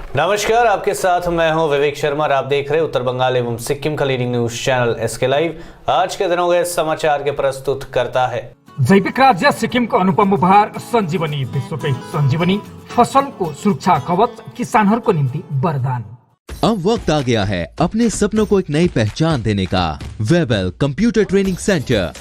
नमस्कार, आपके साथ मैं हूं विवेक शर्मा और आप देख रहे हैं उत्तर बंगाल एवं सिक्किम का leading news channel SK live. आज के दिनों के समाचार के प्रस्तुत करता है जैविक राज्य सिक्किम को अनुपम उपहार संजीवनी विश्वकै संजीवनी फसल को सुरक्षा कवच किसानों को निम्ति वरदान। अब वक्त आ गया है अपने सपनों को एक नई पहचान देने का। Webel computer training centre,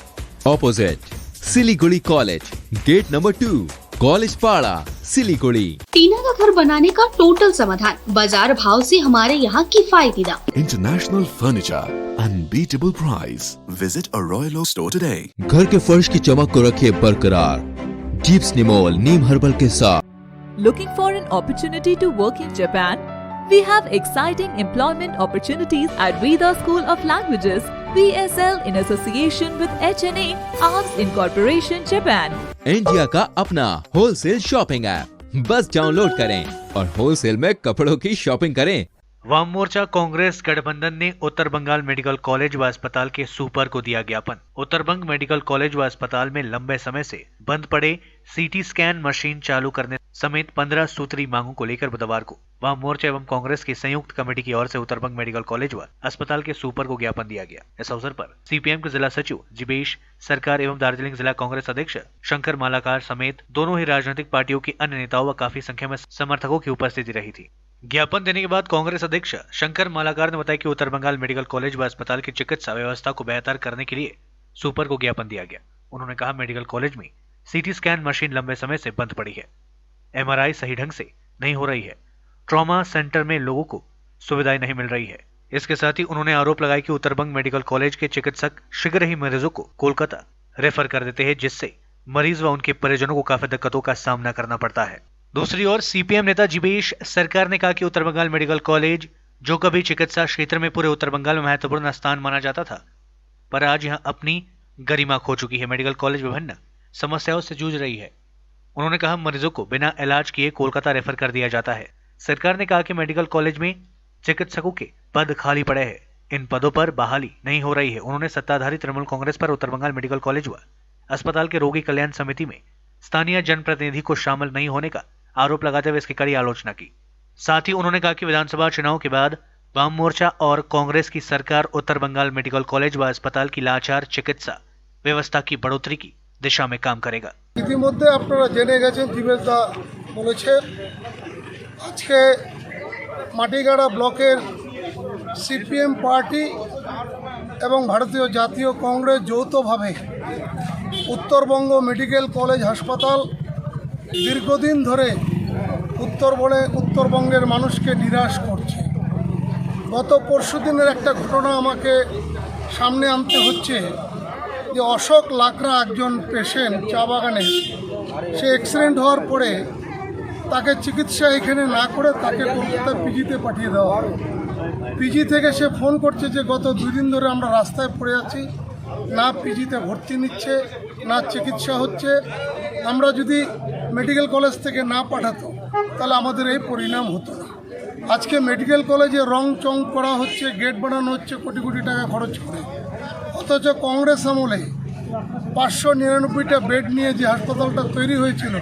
opposite Siliguri college, gate number 2, college Para, Siliguri. टीना का घर बनाने का टोटल समाधान, बाजार भाव से हमारे यहाँ किफायती दाम। International furniture, unbeatable price. Visit a Royal Oak store today. घर के फर्श की चमक को रखिए बरकरार जीप्स निमोल नीम हर्बल के साथ। Looking for an opportunity to work in Japan? We have exciting employment opportunities at Veda School of Languages, VSL, in association with HNA, Arms Incorporation, Japan. India का अपना होलसेल शॉपिंग ऐप, बस download करें और wholesale में कपड़ों की shopping करें। वाम मोर्चा कांग्रेस गठबंधन ने उत्तर बंगाल मेडिकल कॉलेज व अस्पताल के सुपर को दिया ज्ञापन। उत्तर बंग मेडिकल कॉलेज व अस्पताल में लंबे समय से बंद पड़े सीटी स्कैन मशीन चालू करने समेत 15 सूत्री मांगों को लेकर बुधवार को वाम मोर्चा एवं कांग्रेस की संयुक्त कमेटी की ओर से उत्तर बंग मेडिकल कॉलेज व अस्पताल के सुपर को ज्ञापन दिया गया। इस अवसर पर सीपीएम के जिला सचिव जिबेश सरकार एवं दार्जिलिंग जिला कांग्रेस अध्यक्ष शंकर मालाकार समेत दोनों ही राजनीतिक पार्टियों के अन्य नेताओं व काफी संख्या में समर्थकों की उपस्थिति रही थी। ज्ञापन देने के बाद कांग्रेस अध्यक्ष शंकर मालाकार ने बताया कि उत्तर बंगाल मेडिकल कॉलेज व अस्पताल की चिकित्सा व्यवस्था को बेहतर करने के लिए सुपर को ज्ञापन दिया गया। उन्होंने कहा, मेडिकल कॉलेज में सीटी स्कैन मशीन लंबे समय से बंद पड़ी है, एमआरआई सही ढंग से नहीं हो रही है, ट्रॉमा सेंटर में लोगों को सुविधाएं नहीं मिल रही है। इसके साथ ही उन्होंने आरोप लगाया कि उत्तर बंग मेडिकल कॉलेज के चिकित्सक शीघ्र ही मरीजों को कोलकाता रेफर कर देते हैं, जिससे मरीज व उनके परिजनों को काफी दिक्कतों का सामना करना पड़ता है। दूसरी ओर सीपीएम नेता जिबेश सरकार ने कहा कि उत्तर बंगाल मेडिकल कॉलेज जो कभी चिकित्सा क्षेत्र में पूरे उत्तर बंगाल में महत्वपूर्ण स्थान माना जाता था, पर आज यहां अपनी गरिमा खो चुकी है। मेडिकल कॉलेज विभिन्न समस्याओं से जूझ रही है। उन्होंने कहा, मरीजों को बिना इलाज किए कोलकाता रेफर कर दिया जाता है। सरकार ने कहा कि मेडिकल कॉलेज में चिकित्सकों के पद खाली पड़े हैं, इन पदों पर बहाली नहीं हो रही है। उन्होंने सत्ताधारी तृणमूल कांग्रेस पर उत्तर बंगाल मेडिकल कॉलेज व अस्पताल के रोगी कल्याण समिति में स्थानीय जनप्रतिनिधि को शामिल नहीं होने का आरोप लगाते हुए इसकी कड़ी आलोचना की। साथ ही उन्होंने कहा कि विधानसभा चुनाव के बाद वाम मोर्चा और कांग्रेस की सरकार उत्तर बंगाल मेडिकल कॉलेज व अस्पताल की लाचार चिकित्सा व्यवस्था की बढ़ोतरी की दिशा में काम करेगा। ইতিমধ্যে আপনারা জেনে গেছেন, দিবেশ দা বলেছে, আজকে মাটিগাড়া ব্লকের সিপিএম পার্টি এবং ভারতীয় জাতীয় কংগ্রেস যৌথভাবে উত্তরবঙ্গ মেডিকেল কলেজ হাসপাতাল দীর্ঘদিন ধরে উত্তরবঙ্গের মানুষকে নিরাশ করছে। গত পরশুদিনের একটা ঘটনা আমাকে সামনে আনতে হচ্ছে যে অশোক লাকড়া একজন পেশেন্ট চা বাগানে, সে অ্যাক্সিডেন্ট হওয়ার পরে তাকে চিকিৎসা এখানে না করে তাকে কলকাতা পিজিতে পাঠিয়ে দেওয়া হয়। পিজি থেকে সে ফোন করছে যে গত 2 দিন ধরে আমরা রাস্তায় পড়ে আছি, না পিজিতে ভর্তি নিচ্ছে না চিকিৎসা হচ্ছে। আমরা যদি মেডিকেল কলেজ থেকে না পাঠাতো তাহলে আমাদের এই পরিণাম হতো না। আজকে মেডিকেল কলেজে রং চং করা হচ্ছে, গেট বানানো হচ্ছে কোটি কোটি টাকা খরচ করে, অথচ কংগ্রেস আমলে 599টা বেড নিয়ে যে হাসপাতালটা তৈরি হয়েছিল,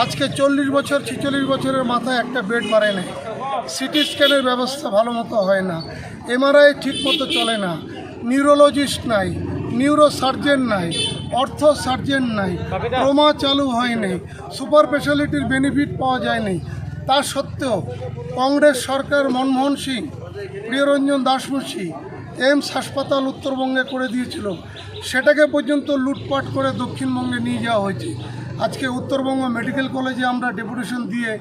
আজকে 40 বছর 46 বছরের মাথায় একটা বেড বাড়ায় নেই। সিটি স্ক্যানের ব্যবস্থা ভালো মতো হয় না, এমআরআই ঠিক মতো চলে না, নিউরোলজিস্ট নাই, নিউরো সার্জেন নাই, অর্থ সার্জেন নাই, ট্রমা চালু হয়নি, সুপার স্পেশালিটির বেনিফিট পাওয়া যায়নি। তা সত্ত্বেও কংগ্রেস সরকার মনমোহন সিং, প্রিয়রঞ্জন দাসমুন্সি এইমস হাসপাতাল উত্তরবঙ্গে করে দিয়েছিল, সেটাকে পর্যন্ত লুটপাট করে দক্ষিণবঙ্গে নিয়ে যাওয়া হয়েছে। আজকে উত্তরবঙ্গ মেডিকেল কলেজে আমরা ডেপুটেশন দিয়ে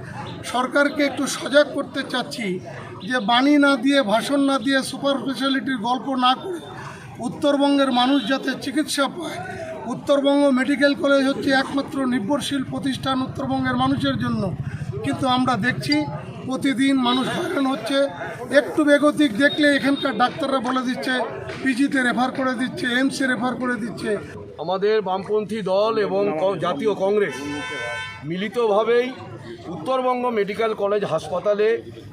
সরকারকে একটু সজাগ করতে চাচ্ছি যে বাণী না দিয়ে, ভাষণ না দিয়ে, সুপার স্পেশালিটির গল্প না করে উত্তরবঙ্গের মানুষ যাতে চিকিৎসা পায়। উত্তরবঙ্গ মেডিকেল কলেজ হচ্ছে একমাত্র নির্ভরশীল প্রতিষ্ঠান উত্তরবঙ্গের মানুষের জন্য, কিন্তু আমরা দেখছি প্রতিদিন মানুষ হয়রান হচ্ছে। একটু বেগতিক দেখলে এখানকার ডাক্তাররা বলে দিচ্ছে পিজিতে রেফার করে দিচ্ছে, এইমসে রেফার করে দিচ্ছে। আমাদের বামপন্থী দল এবং জাতীয় কংগ্রেস মিলিতভাবেই উত্তরবঙ্গ মেডিকেল কলেজ হাসপাতালে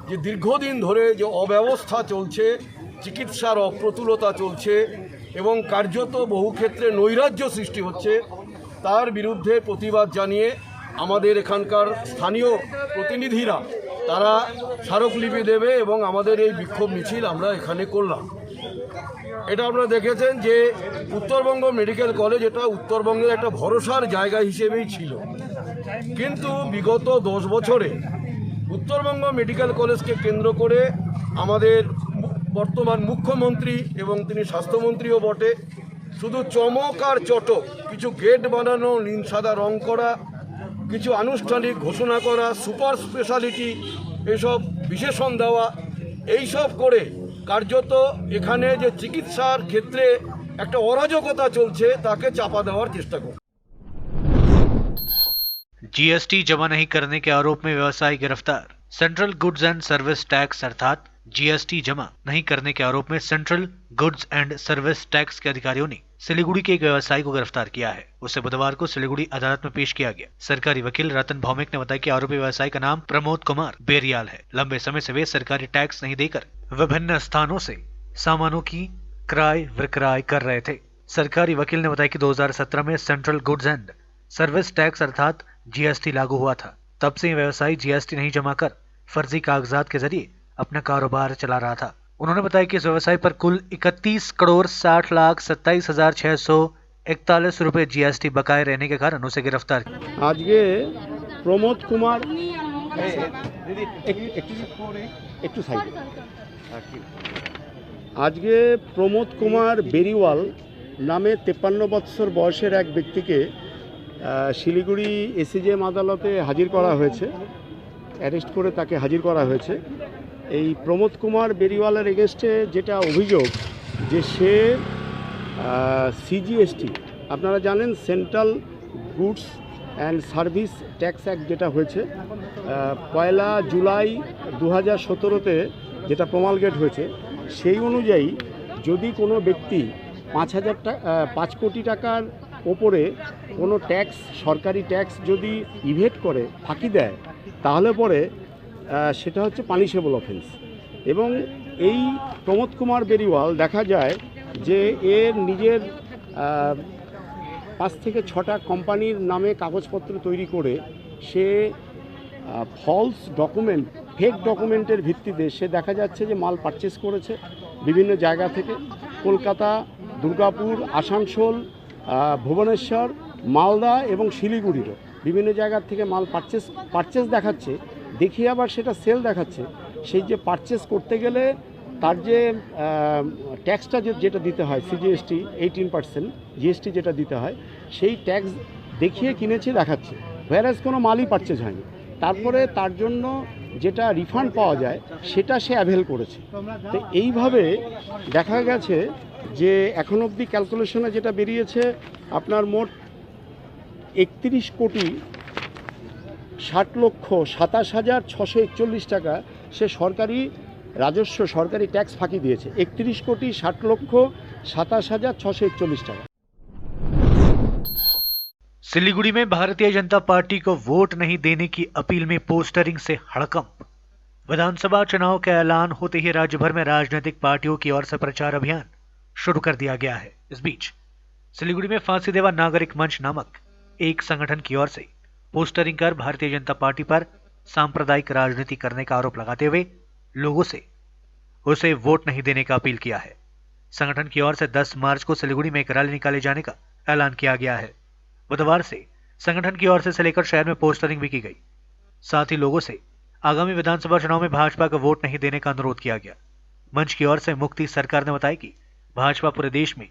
যে দীর্ঘদিন ধরে যে অব্যবস্থা চলছে, চিকিৎসার অপ্রতুলতা চলছে এবং কার্যত বহু ক্ষেত্রে নৈরাজ্য সৃষ্টি হচ্ছে, তার বিরুদ্ধে প্রতিবাদ জানিয়ে আমাদের এখানকার স্থানীয় প্রতিনিধিরা তারা স্মারকলিপি দেবে এবং আমাদের এই বিক্ষোভ মিছিল আমরা এখানে করলাম। এটা আপনারা দেখেছেন যে উত্তরবঙ্গ মেডিকেল কলেজ এটা উত্তরবঙ্গের একটা ভরসার জায়গা হিসেবেই ছিল, কিন্তু বিগত 10 বছরে উত্তরবঙ্গ মেডিকেল কলেজকে কেন্দ্র করে আমাদের বর্তমান মুখ্যমন্ত্রী এবং তিনি স্বাস্থ্যমন্ত্রীও বটে, শুধু চমক আর চটক, কিছু গেট বানানো, নীল সাদা রং করা, কিছু আনুষ্ঠানিক ঘোষণা করা, সুপার স্পেশালিটি এসব বিশেষণ দেওয়া, এইসব করে কার্যত এখানে যে চিকিৎসার ক্ষেত্রে একটা অরাজকতা চলছে তাকে চাপা দেওয়ার চেষ্টা করে। जीएसटी जमा नहीं करने के आरोप में व्यवसायी गिरफ्तार। Central goods and service tax अर्थात जीएसटी जमा नहीं करने के आरोप में central goods and service tax के अधिकारियों ने सिलीगुड़ी के एक व्यवसायी को गिरफ्तार किया है। उसे बुधवार को सिलीगुड़ी अदालत में पेश किया गया। सरकारी वकील रतन भौमिक ने बताया कि आरोपी व्यवसायी का नाम प्रमोद कुमार बेरियाल है। लंबे समय से वे सरकारी टैक्स नहीं देकर विभिन्न स्थानों से सामानों की क्रय विक्रय कर रहे थे। सरकारी वकील ने बताया कि 2017 में central goods and service tax अर्थात जीएसटी लागू हुआ था। तब से व्यवसायी जीएसटी नहीं जमा कर फर्जी कागजात के जरिए अपना कारोबार चला रहा था। उन्होंने बताया कि इस व्यवसाय पर कुल 31,60,67,641 रुपए जीएसटी बकाये रहने के कारण उसे गिरफ्तार किया। आज के प्रमोद कुमार আজকে প্রমোদ কুমার বেরিওয়াল নামে 53 বৎসর বয়সের এক ব্যক্তিকে শিলিগুড়ি এসিজেএম আদালতে হাজির করা হয়েছে, অ্যারেস্ট করে তাকে হাজির করা হয়েছে। এই প্রমোদ কুমার বেরিওয়ালের এগেনস্টে যেটা অভিযোগ যে সে সিজিএসটি, আপনারা জানেন central goods and service tax act যেটা হয়েছে 1 জুলাই 2017-তে যেটা প্রমালগেট হয়েছে, সেই অনুযায়ী যদি কোনো ব্যক্তি 5 কোটি টাকার ওপরে কোনো ট্যাক্স, সরকারি ট্যাক্স যদি ইভেট করে, ফাঁকি দেয়, তাহলে পরে সেটা হচ্ছে পানিশেবল অফেন্স। এবং এই প্রমোদ কুমার বেরিওয়াল দেখা যায় যে এর নিজের 5 থেকে 6টা কোম্পানির নামে কাগজপত্র তৈরি করে সে ফলস ডকুমেন্ট, ফেক ডকুমেন্টের ভিত্তিতে সে দেখা যাচ্ছে যে মাল পারচেস করেছে বিভিন্ন জায়গা থেকে, কলকাতা, দুর্গাপুর, আসানসোল, ভুবনেশ্বর, মালদা এবং শিলিগুড়িরও বিভিন্ন জায়গার থেকে মাল পারচেস দেখাচ্ছে, দেখিয়ে আবার সেটা সেল দেখাচ্ছে। সেই যে পারচেস করতে গেলে তার যে ট্যাক্সটা যেটা দিতে হয় সিজিএসটি 18%, জিএসটি যেটা দিতে হয়, সেই ট্যাক্স দেখিয়ে কিনেছে দেখাচ্ছে, হোয়ারাজ কোনো মালই পারচেস হয়নি। তারপরে তার জন্য যেটা রিফান্ড পাওয়া যায় সেটা সে অ্যাভেল করেছে। তো এইভাবে দেখা গেছে যে এখন অবধি ক্যালকুলেশনে যেটা বেরিয়েছে আপনার মোট 31,60,27,641 টাকা সে সরকারি রাজস্ব, সরকারি ট্যাক্স ফাঁকি দিয়েছে। 31,60,27,641 টাকা। सिलीगुड़ी में भारतीय जनता पार्टी को वोट नहीं देने की अपील में पोस्टरिंग से हड़कंप। विधानसभा चुनाव का ऐलान होते ही राज्य भर में राजनीतिक पार्टियों की ओर से प्रचार अभियान शुरू कर दिया गया है। इस बीच सिलीगुड़ी में फांसी देवा नागरिक मंच नामक एक संगठन की ओर से पोस्टरिंग कर भारतीय जनता पार्टी पर सांप्रदायिक राजनीति करने का आरोप लगाते हुए लोगों से उसे वोट नहीं देने का अपील किया है। संगठन की ओर से 10 मार्च को सिलीगुड़ी में एक रैली निकाले जाने का ऐलान किया गया है। बुधवार से संगठन की ओर से लेकर शहर में पोस्टरिंग भी की गई। साथ ही लोगों से आगामी विधानसभा चुनाव में भाजपा को वोट नहीं देने का अनुरोध किया गया। मंच की ओर से मुक्ति सरकार ने बताया कि भाजपा पूरे देश में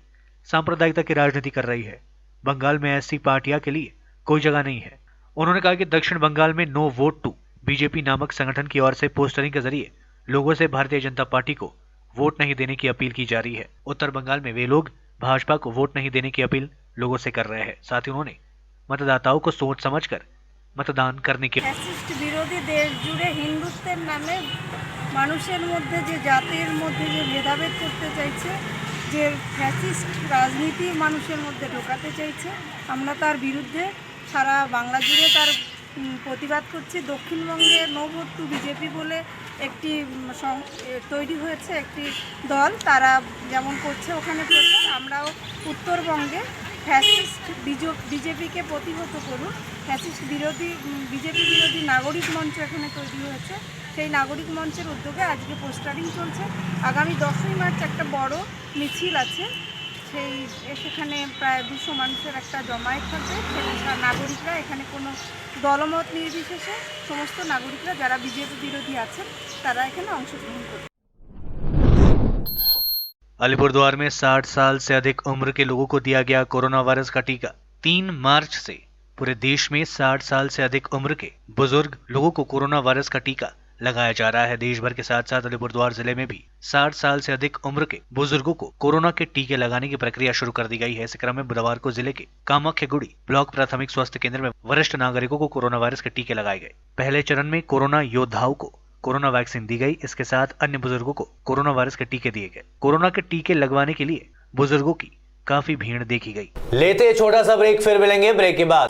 सांप्रदायिकता की राजनीति कर रही है। बंगाल में ऐसी पार्टियां के लिए कोई जगह नहीं है। उन्होंने कहा कि दक्षिण बंगाल में नो वोट टू बीजेपी नामक संगठन की ओर से पोस्टरिंग के जरिए लोगों से भारतीय जनता पार्टी को वोट नहीं देने की अपील की जा रही है। उत्तर बंगाल में वे लोग भाजपा को वोट नहीं देने की अपील लोगों से कर रहे हैं। साथ ही उन्होंने मतदाताओं को सोच समझकर मतदान करने की ফ্যাসিস্ট বিরোধী দেশ জুড়ে হিন্দুত্বের নামে মানুষের মধ্যে যে জাতির মধ্যে যে ভেদাভেদ করতে চাইছে, যে ফ্যাসিস্ট রাজনীতি মানুষের মধ্যে ঢোকাতে চাইছে, আমরা তার বিরুদ্ধে সারা বাংলা জুড়ে তার প্রতিবাদ করছি। দক্ষিণবঙ্গে নো ভোট টু বিজেপি বলে একটি তৈরি হয়েছে একটি দল, তারা যেমন করছে ওখানে প্রচার, আমরাও উত্তরবঙ্গে ফ্যাসিস্ট বিজেপিকে প্রতিহত করুন, ফ্যাসিস্ট বিরোধী বিজেপি বিরোধী নাগরিক মঞ্চ এখানে তৈরি হয়েছে, সেই নাগরিক মঞ্চের উদ্যোগে আজকে পোস্টারিং চলছে। আগামী 10ই মার্চ একটা বড় মিছিল আছে, সেখানে প্রায় 200 মানুষের একটা জমায়েত থাকবে। নাগরিকরা এখানে কোনো দলমত নির্বিশেষে সমস্ত নাগরিকরা যারা বিজেপি বিরোধী আছেন তারা এখানে অংশগ্রহণ করবে। अलीपुरद्वार में 60 साल से अधिक उम्र के लोगों को दिया गया कोरोना वायरस का टीका। 3 मार्च से पूरे देश में 60 साल से अधिक उम्र के बुजुर्ग लोगों को कोरोना वायरस का टीका लगाया जा रहा है। देश भर के साथ साथ अलीपुरद्वार जिले में भी 60 साल से अधिक उम्र के बुजुर्गों को कोरोना के टीके लगाने की प्रक्रिया शुरू कर दी गई है। इस क्रम में बुधवार को जिले के कामाख्यागुड़ी ब्लॉक प्राथमिक स्वास्थ्य केंद्र में वरिष्ठ नागरिकों को कोरोना वायरस के टीके लगाए गए। पहले चरण में कोरोना योद्धाओं को कोरोना वैक्सीन दी गई। इसके साथ अन्य बुजुर्गों को कोरोना वायरस के टीके दिए गए। कोरोना के टीके लगवाने के लिए बुजुर्गों की काफी भीड़ देखी गई। लेते छोटा सा ब्रेक, फिर मिलेंगे ब्रेक के बाद।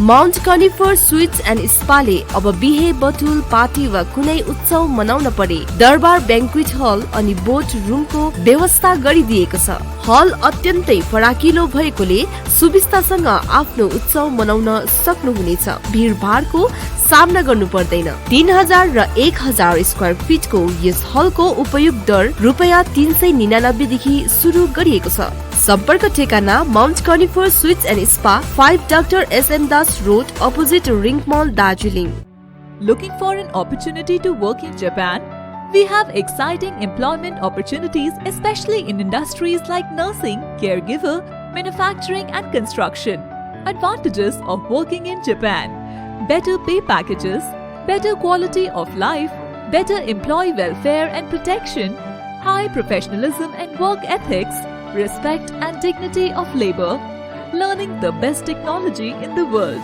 माउन्ट कनिफर स्वीट्स एन्ड स्पाले अब बिहे बटुल पार्टी वा कुनै उत्सव मनाउन परे दरबार बैंक्वेट हल अनि बोट रुमको व्यवस्था गरिदिएको छ। हल अत्यन्तै फराकिलो भएकोले सुविस्तासँग आफ्नो उत्सव मनाउन सक्नुहुनेछ। भीडभाडको सामना गर्नु पर्दैन। 3000 र 1000 स्क्वायर फिटको यस हलको उपयोग दर रुपैयाँ 399 देखि सुरु गरिएको छ। सम्पर्क ठेगाना Mount Conifer Sweets and Spa 5 doctor SM Das road opposite Rink Mall Darjeeling. Looking for an opportunity to work in Japan? We have exciting employment opportunities, especially in industries like nursing, caregiver, manufacturing and construction. Advantages of working in Japan: better pay packages, better quality of life, better employee welfare and protection, high professionalism and work ethics, respect and dignity of labor, learning the best technology in the world.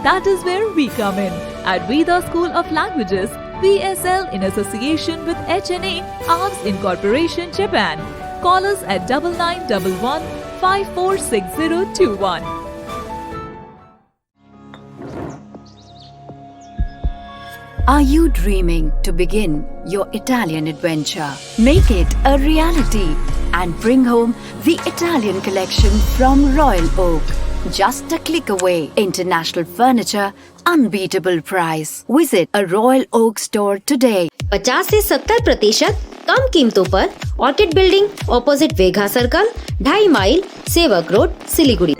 That is where we come in at Veda School of Languages, VSL, in association with HNA, ARMS Incorporation, Japan. Call us at 9911 546021. Are you dreaming to begin your Italian adventure? Make it a reality and bring home the Italian collection from Royal Oak. Just a click away. International furniture, unbeatable price. Visit a Royal Oak store today. 50 से 70% कम कीमतों पर orchid building opposite वेगा circle, 2.5 mile, सेवक road, Siliguri.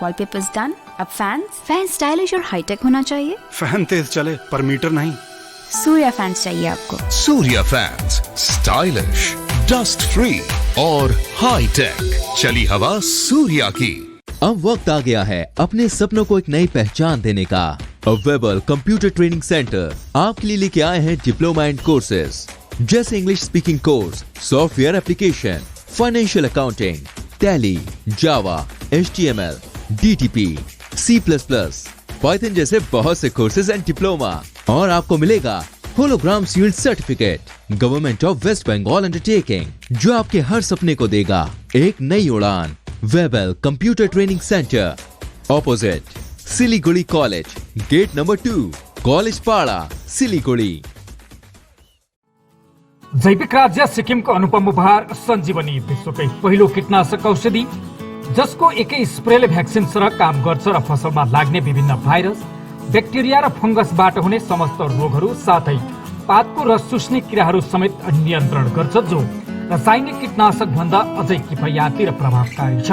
Wallpapers done. अब fan stylish और hi tech होना चाहिए। Fan तेज चले पर मीटर नहीं। सूर्या फैंस चाहिए आपको। Surya fans, stylish, dust free और हाई टेक। चली हवा सूर्या की। अब वक्त आ गया है अपने सपनों को एक नई पहचान देने का। वेबल कंप्यूटर ट्रेनिंग सेंटर आपके लिए लेके आए हैं डिप्लोमा एंड कोर्सेज जैसे English speaking course, software application, financial accounting, Tally, Java, HTML, DTP, C++, Python जैसे बहुत से कोर्सेज एंड डिप्लोमा। और आपको मिलेगा hologram sealed certificate government of West Bengal undertaking, जो आपके हर सपने को देगा एक नई उड़ान। Webel computer training centre opposite Siliguri college, gate number 2, college Para, Siliguri. जैविक राज्य सिक्किमको अनुपम उपहार सञ्जीवनी, विश्वकै पहिलो कीटनाशक औषधि जसको एकै स्प्रेले भ्याक्सिन सरह काम गर्छ र फसलमा लाग्ने विभिन्न भाइरस, ब्याक्टेरिया र फंगसबाट हुने समस्त रोगहरू साथै पातको रस चुस्ने किराहरू समेत नियन्त्रण गर्छ, जो रासायनिक कीटनाशक भन्दा अझै किफायती र प्रभावकारी छ।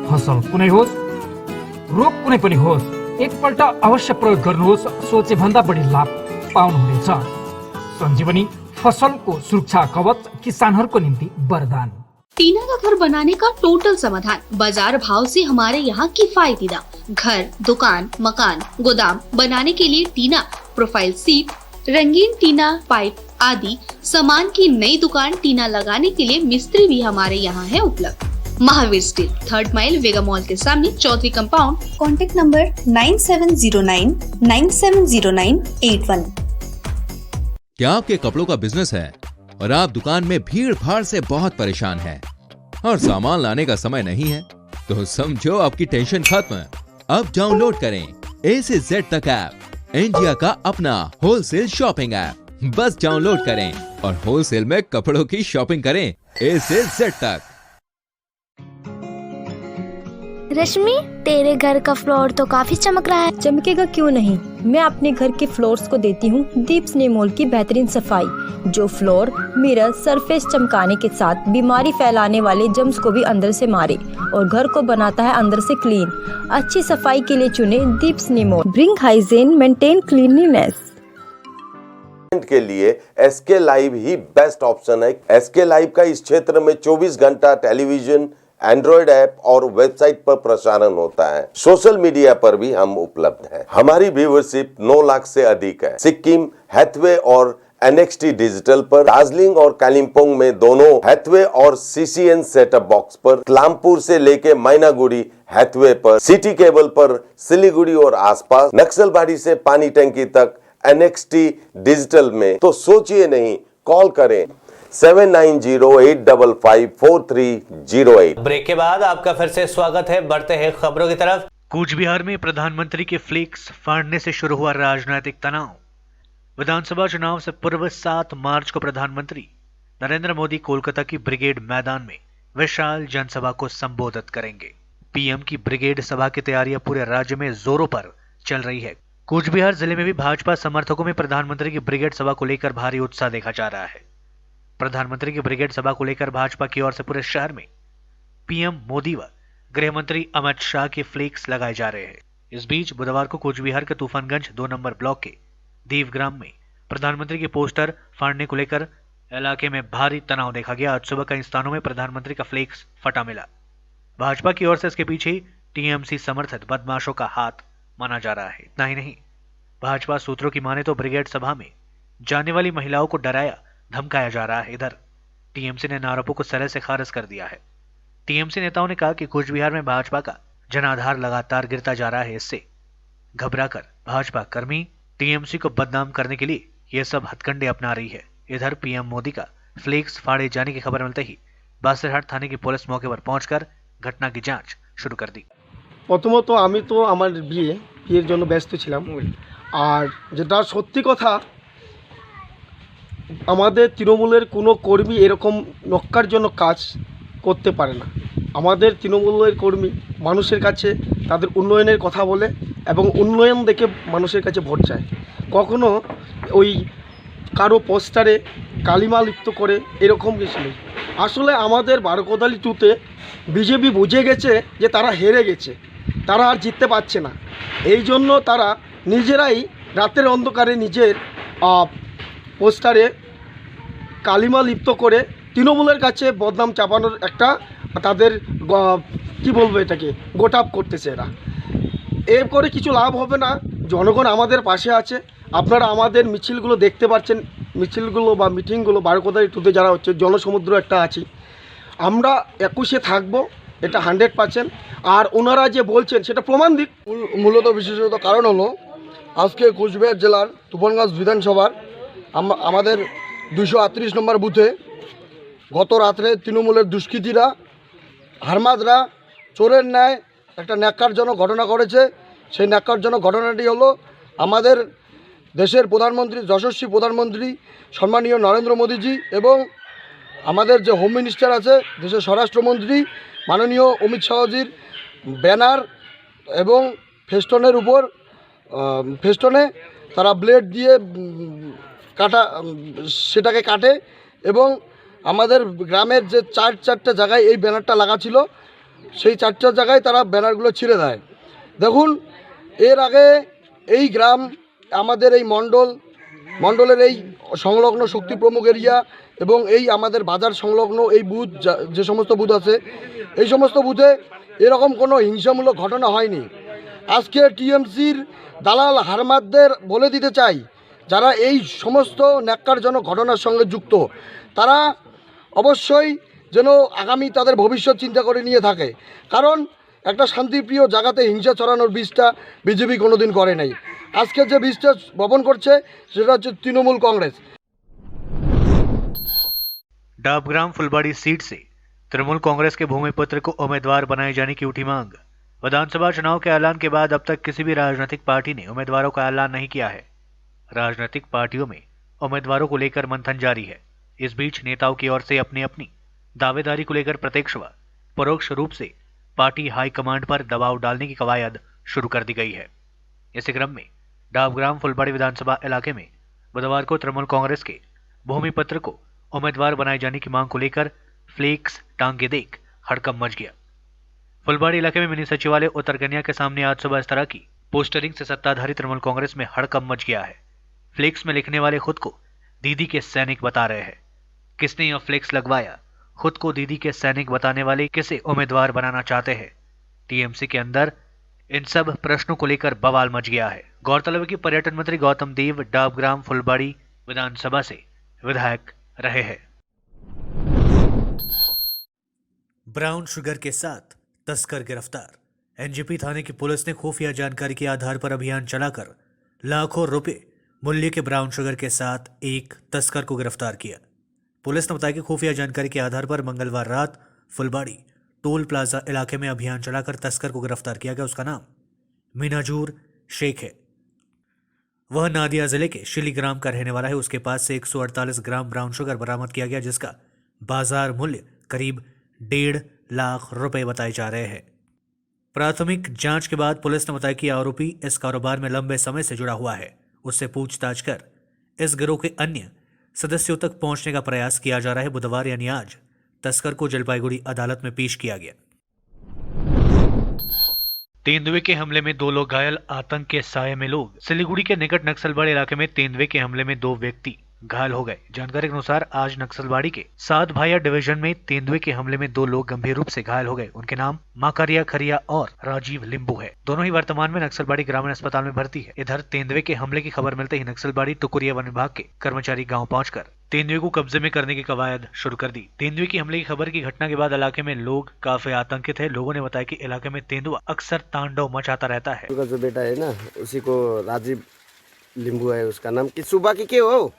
फसल कुनै होस्, रोग कुनै पनि होस्, एकपल्ट अवश्य प्रयोग गर्नुहोस्, सोचे भन्दा बढी लाभ पाउनुहुनेछ। सञ्जीवनी फसलको सुरक्षा कवच, किसानहरूको निम्ति वरदान। टीना का घर बनाने का टोटल समाधान, बाजार भाव से हमारे यहाँ किफायती दाम। घर, दुकान, मकान, गोदाम बनाने के लिए टीना, प्रोफाइल सीट, रंगीन टीना, पाइप आदि सामान की नई दुकान टीना लगाने के लिए मिस्त्री भी हमारे यहाँ है उपलब्ध। महावीर स्टील, 3rd माइल, वेगा मॉल के सामने, चौधरी कंपाउंड। Contact number 9709970981। क्या आपके कपड़ों का बिजनेस है और आप दुकान में भीड़ भाड़ से बहुत परेशान हैं और सामान लाने का समय नहीं है? तो समझो आपकी टेंशन खत्म। अब डाउनलोड करें A से Z तक ऐप, इंडिया का अपना होलसेल शॉपिंग ऐप। बस डाउनलोड करें और होलसेल में कपड़ों की शॉपिंग करें A से Z तक। रश्मि, तेरे घर का फ्लोर तो काफी चमक रहा है। चमकेगा क्यों नहीं, मैं अपने घर के फ्लोर्स को देती हूँ दीप स्नेमोल की बेहतरीन सफाई, जो फ्लोर मिरर सरफेस चमकाने के साथ बीमारी फैलाने वाले जम्स को भी अंदर से मारे और घर को बनाता है अंदर से क्लीन। अच्छी सफाई के लिए चुने दीप स्नेमोल। Bring hygiene, maintain cleanliness. के लिए एसके लाइव ही बेस्ट ऑप्शन है। एसके लाइव का इस क्षेत्र में 24 घंटा टेलीविजन, एंड्रॉइड ऐप और वेबसाइट पर प्रसारण होता है। सोशल मीडिया पर भी हम उपलब्ध हैं। हमारी व्यूवरशिप 9 लाख से अधिक है। सिक्किम, हैथवे और NXT डिजिटल पर, दार्जिलिंग और कालिम्पोंग में दोनों हैथवे और CCN सेटअप बॉक्स पर, क्लामपुर से लेके मैनागुड़ी हैथवे पर, सिटी केबल पर, सिलीगुड़ी और आसपास, नक्सलबाड़ी से पानी टंकी तक NXT डिजिटल में। तो सोचिए नहीं, कॉल करें 7908554308। ब्रेक के बाद आपका फिर से स्वागत है। बढ़ते हैं खबरों की तरफ। कूच बिहार में प्रधानमंत्री के फ्लेक्स फाड़ने से शुरू हुआ राजनीतिक तनाव। विधानसभा चुनाव से पूर्व 7 मार्च को प्रधानमंत्री नरेंद्र मोदी कोलकाता की ब्रिगेड मैदान में विशाल जनसभा को संबोधित करेंगे। पीएम की ब्रिगेड सभा की तैयारियां पूरे राज्य में जोरों पर चल रही है। कूच बिहार जिले में भी भाजपा समर्थकों में प्रधानमंत्री की ब्रिगेड सभा को लेकर भारी उत्साह देखा जा रहा है। प्रधानमंत्री की ब्रिगेड सभा को लेकर भाजपा की ओर से पूरे शहर में पीएम मोदी व गृह मंत्री अमित शाह के फ्लेक्स लगाए जा रहे हैं। इस बीच बुधवार को कूच बिहार के तूफानगंज 2 नंबर ब्लॉक के देवग्राम में प्रधानमंत्री के पोस्टर फाड़ने को लेकर इलाके में भारी तनाव देखा गया। आज सुबह कई स्थानों में प्रधानमंत्री का फ्लेक्स फटा मिला। भाजपा की ओर से इसके पीछे टीएमसी समर्थित बदमाशों का हाथ माना जा रहा है। इतना ही नहीं, भाजपा सूत्रों की माने तो ब्रिगेड सभा में जाने वाली महिलाओं को डराया धमकाया जा रहा है। इधर टीएमसी ने इन आरोपों को सिरे से खारिज कर दिया है। टीएमसी नेताओं ने कहा कि कूच बिहार में भाजपा का जनाधार लगातार गिरता जा रहा है। इससे घबराकर भाजपा कर्मी टीएमसी को बदनाम करने के लिए ये सब हथकंडे अपना रही है। इधर पीएम मोदी का फ्लेक्स फाड़े जाने की खबर मिलते ही बासरहाट थाने की पुलिस मौके पर पहुंचकर घटना की जांच शुरू कर दी। প্রথমত আমি তো আমার বিয়ের জন্য ব্যস্ত ছিলাম, আর যেটা সত্যি কথা, আমাদের তৃণমূলের কোনো কর্মী এরকম নক্কারজনক কাজ করতে পারে না। আমাদের তৃণমূলের কর্মী মানুষের কাছে তাদের উন্নয়নের কথা বলে এবং উন্নয়ন দেখে মানুষের কাছে ভোট চায়। কখনো ওই কারো পোস্টারে কালিমা লিপ্ত করে এরকম কিছু নেই। আসলে আমাদের বারোকোদালি 2-তে বিজেপি বুঝে গেছে যে তারা হেরে গেছে, তারা আর জিততে পারছে না। এই জন্য তারা নিজেরাই রাতের অন্ধকারে নিজের পোস্টারে কালিমা লিপ্ত করে তৃণমূলের কাছে বদনাম চাপানোর একটা তাদের কি বলবো এটাকে গোটাপ করতেছে এরা। এর করে কিছু লাভ হবে না। জনগণ আমাদের পাশে আছে। আপনারা আমাদের মিছিলগুলো দেখতে পাচ্ছেন, মিছিলগুলো বা মিটিংগুলো বারোকোদালি 2-তে যারা হচ্ছে, জনসমুদ্র একটা আছি, আমরা 21-এ থাকবো, এটা 100%। আর ওনারা যে বলছেন সেটা প্রমাণ দিক। মূলত বিশেষত কারণ হলো আজকে কোচবিহার জেলার তুফানগঞ্জ বিধানসভার আমাদের 238 নম্বর বুথে গত রাত্রে তৃণমূলের দুষ্কৃতীরা, হারমাদরা চোরের ন্যায় একটা ন্যাক্কারজনক ঘটনা করেছে। সেই ন্যাক্কারজনক ঘটনাটি হলো আমাদের দেশের প্রধানমন্ত্রী, যশস্বী প্রধানমন্ত্রী সম্মানীয় নরেন্দ্র মোদীজি এবং আমাদের যে হোম মিনিস্টার আছে, দেশের স্বরাষ্ট্রমন্ত্রী মাননীয় অমিত শাহজির ব্যানার এবং ফেস্টনের উপর ফেস্টনে তারা ব্লেড দিয়ে সেটাকে কাটে এবং আমাদের গ্রামের যে 4-4টে জায়গায় এই ব্যানারটা লাগা ছিল, সেই 4টা জায়গায় তারা ব্যানারগুলো ছিঁড়ে দেয়। দেখুন, এর আগে এই গ্রাম, আমাদের এই মণ্ডলের এই সংলগ্ন শক্তি প্রমুখ এরিয়া এবং এই আমাদের বাজার সংলগ্ন এই বুথ, যে সমস্ত বুথ আছে, এই সমস্ত বুথে এরকম কোনো হিংসামূলক ঘটনা হয়নি। আজকে টিএমসির দালাল হারমাদদের বলে দিতে চাই, যারা এই সমস্ত ন্যাক্কারজনক ঘটনার সঙ্গে যুক্ত, তারা অবশ্যই যেন আগামী তাদের ভবিষ্যৎ চিন্তা করে নিয়ে থাকে। কারণ একটা শান্তিপ্রিয় জায়গাতে হিংসা ছড়ানোর বীজটা বিজেপি কোনোদিন করে নাই। আজকে যে বীজটা বপন করছে সেটা হচ্ছে তৃণমূল कांग्रेस। डाबग्राम फुलबाड़ी सीट से तृणमूल कांग्रेस के भूमिपुत्र को उम्मीदवार बनाए जाने की उठी मांग। विधानसभा चुनाव के ऐलान के बाद अब तक किसी भी राजनीतिक पार्टी ने उम्मीदवारों का ऐलान नहीं किया है। राजनीतिक पार्टियों में उम्मीदवारों को लेकर मंथन जारी है। इस बीच नेताओं की ओर से अपनी अपनी दावेदारी को लेकर प्रत्यक्ष व परोक्ष रूप से पार्टी हाईकमांड पर दबाव डालने की कवायद शुरू कर दी गई है। इसी क्रम में डाबग्राम फुलबाड़ी विधानसभा इलाके में बुधवार को तृणमूल कांग्रेस के भूमि पत्र को उम्मीदवार बनाए जाने की मांग को लेकर फ्लेक्स टांगे देख हड़कंप मच गया। फुलबाड़ी इलाके में मिनी सचिवालय उत्तर कन्या के सामने आज सुबह इस तरह की पोस्टरिंग से सत्ताधारी तृणमूल कांग्रेस में हड़कंप मच गया है। फ्लेक्स में लिखने वाले खुद को दीदी के सैनिक बता रहे हैं। किसने यह फ्लेक्स लगवाया? खुद को दीदी के सैनिक बताने वाले किसे उम्मीदवार बनाना चाहते हैं? टीएमसी के अंदर इन सब प्रश्नों को लेकर बवाल मच गया है। गौरतलब है कि पर्यटन मंत्री गौतम देव डाबग्राम फुलबाड़ी विधानसभा से विधायक रहे हैं। ब्राउन शुगर के साथ तस्कर गिरफ्तार। एनजेपी थाने की पुलिस ने खुफिया जानकारी के आधार पर अभियान चलाकर लाखों रुपए मूल्य के ब्राउन शुगर के साथ एक तस्कर को गिरफ्तार किया। पुलिस ने बताया कि खुफिया जानकारी के आधार पर मंगलवार रात फुलबाड़ी टोल प्लाजा इलाके में अभियान चलाकर तस्कर को गिरफ्तार किया गया। उसका नाम मिनाजूर शेख है। वह नादिया जिले के शिलीग्राम का रहने वाला है। उसके पास से 148 ग्राम ब्राउन शुगर बरामद किया गया, जिसका बाजार मूल्य करीब 1.5 लाख रुपए बताए जा रहे हैं। प्राथमिक जांच के बाद पुलिस ने बताया कि आरोपी इस कारोबार में लंबे समय से जुड़ा हुआ है। उससे पूछताछ कर इस गिरोह के अन्य सदस्यों तक पहुंचने का प्रयास किया जा रहा है। बुधवार यानी आज तस्कर को जलपाईगुड़ी अदालत में पेश किया गया। तेंदुए के हमले में 2 लोग घायल, आतंक के साये में लोग। सिलीगुड़ी के निकट नक्सलबाड़ी इलाके में तेंदुए के हमले में 2 व्यक्ति घायल हो गए। जानकारी के अनुसार आज नक्सलबाड़ी के 7 भाइया डिवीजन में तेंदुए के हमले में 2 लोग गंभीर रूप से घायल हो गए। उनके नाम माकारिया खरिया और राजीव लिंबू है। दोनों ही वर्तमान में नक्सलबाड़ी ग्रामीण अस्पताल में भर्ती है। इधर तेंदुए के हमले की खबर मिलते ही नक्सलबाड़ी टुकुरिया वन विभाग के कर्मचारी गाँव पहुंचकर तेंदुए को कब्जे में करने की कवायद शुरू कर दी। तेंदुए की हमले की खबर की घटना के बाद इलाके में लोग काफी आतंकित है। लोगों ने बताया कि इलाके में तेंदुआ अक्सर तांडव मचाता रहता है। जो बेटा है ना, उसी को राजीव लिंबू है उसका नाम। कि सुबह की क्या हो?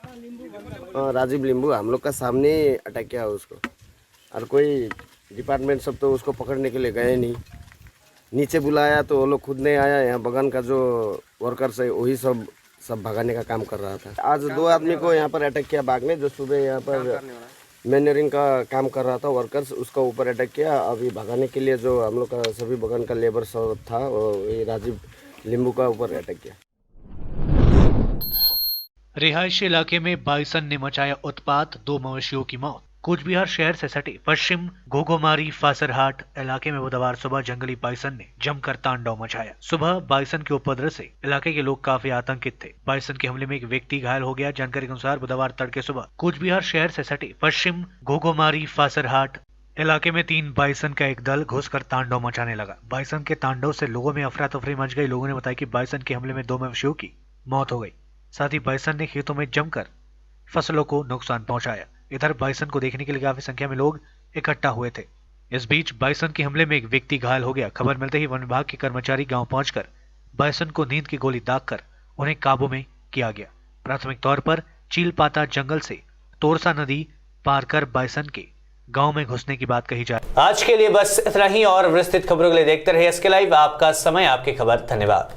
राजीव लिंबू हम लोग का सामने अटैक किया उसको, और कोई डिपार्टमेंट सब तो उसको पकड़ने के लिए गए नहीं। नीचे बुलाया तो वो लोग खुद नहीं आया। यहाँ बगान का जो वर्कर्स है वही सब भगाने का काम कर रहा था। आज 2 आदमी को यहाँ पर अटैक किया बाग में, जो सुबह यहाँ पर मैनरिंग का काम कर रहा था वर्कर्स, उसका ऊपर अटैक किया। अभी भगाने के लिए जो हम लोग का सभी बगान का लेबर सब था, वो राजीव लिंबू का ऊपर अटैक किया। रिहायशी इलाके में बाइसन ने मचाया उत्पात, 2 मवेशियों की मौत। कूच बिहार शहर से सटे पश्चिम घोघोमारी फासरहाट इलाके में बुधवार सुबह जंगली बाइसन ने जमकर तांडव मचाया। सुबह बाइसन के उपद्रव से इलाके के लोग काफी आतंकित थे। बाइसन के हमले में एक व्यक्ति घायल हो गया। जानकारी के अनुसार बुधवार तड़के सुबह कूच बिहार शहर से सटे पश्चिम घोघोमारी फासरहाट इलाके में 3 बाइसन का एक दल घुसकर तांडव मचाने लगा। बाइसन के तांडव से लोगों में अफरा तफरी मच गई। लोगों ने बताया कि बाइसन के हमले में 2 मवेशियों की मौत हो गई। साथ ही बाइसन ने खेतों में जमकर फसलों को नुकसान पहुंचाया। इधर बाइसन को देखने के लिए काफी संख्या में लोग इकट्ठा हुए थे। इस बीच बाइसन के हमले में एक व्यक्ति घायल हो गया। खबर मिलते ही वन विभाग के कर्मचारी गांव पहुंचकर बाइसन को नींद की गोली दागकर उन्हें काबू में किया गया। प्राथमिक तौर पर चीलपाता जंगल से तोरसा नदी पार कर बाइसन के गांव में घुसने की बात कही जाए। आज के लिए बस इतना ही, और विस्तृत खबरों के लिए देखते रहिए एसके लाइव। आपका समय, आपकी खबर। धन्यवाद।